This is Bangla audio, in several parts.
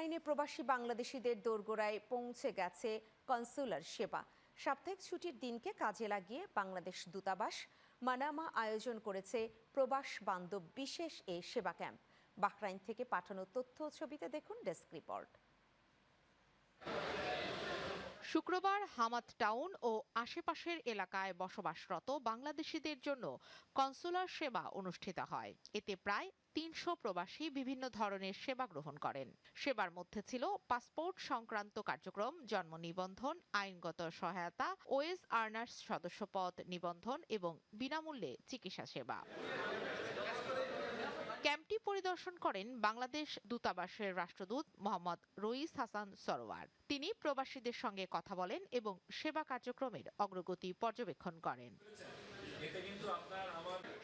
বাহরাইনে প্রবাসী বাংলাদেশিদের দোরগোড়ায় পৌঁছে গেছে কনসুলার সেবা। সাপ্তাহিক ছুটির দিনকে কাজে লাগিয়ে বাংলাদেশ দূতাবাস মানামা আয়োজন করেছে প্রবাস বান্ধব বিশেষ এই সেবা ক্যাম্প। বাহরাইন থেকে পাঠানো তথ্য ও ছবিতে দেখুন ডেস্ক রিপোর্ট। শুক্রবার হামাদ টাউন ও আশেপাশের এলাকায় বসবাসরত বাংলাদেশিদের জন্য কনসুলার সেবা অনুষ্ঠিত হয়। এতে প্রায় ৩০০ প্রবাসী বিভিন্ন ধরনের সেবা গ্রহণ করেন। সেবার মধ্যে ছিল পাসপোর্ট সংক্রান্ত কার্যক্রম, জন্ম নিবন্ধন, আইনগত সহায়তা, ওয়েজ আর্নার্স সদস্যপদ নিবন্ধন এবং বিনামূল্যে চিকিৎসা সেবা। ক্যাম্পটি পরিদর্শন করেন বাংলাদেশ দূতাবাসের রাষ্ট্রদূত মোহাম্মদ রইস হাসান সরোয়ার। তিনি প্রবাসীদের সঙ্গে কথা বলেন এবং সেবা কার্যক্রমের অগ্রগতি পর্যবেক্ষণ করেন।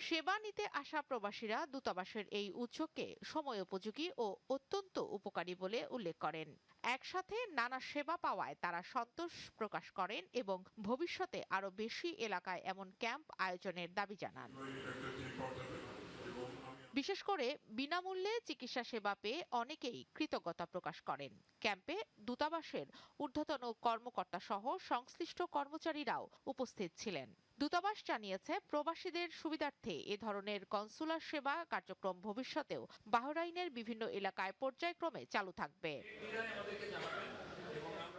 সেবা নিতে আসা প্রবাসীরা দূতাবাসের এই উদ্যোগকে সময়োপযোগী ও অত্যন্ত উপকারী বলে উল্লেখ করেন। একসাথে নানা সেবা পাওয়ায় তারা সন্তোষ প্রকাশ করেন এবং ভবিষ্যতে আরও বেশি এলাকায় এমন ক্যাম্প আয়োজনের দাবি জানান। বিশেষ করে বিনামূল্যে চিকিৎসা সেবা পেয়ে অনেকেই কৃতজ্ঞতা প্রকাশ করেন। ক্যাম্পে দূতাবাসের ঊর্ধ্বতন কর্মকর্তা সহ সংশ্লিষ্ট কর্মচারীরাও উপস্থিত ছিলেন। দূতাবাস জানিয়েছে, প্রবাসীদের সুবিধার্থে এ ধরনের কনসুলার সেবা কার্যক্রম ভবিষ্যতেও বাহরাইনের বিভিন্ন এলাকায় পর্যায়ক্রমে চালু থাকবে।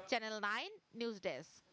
Channel 9 news desk.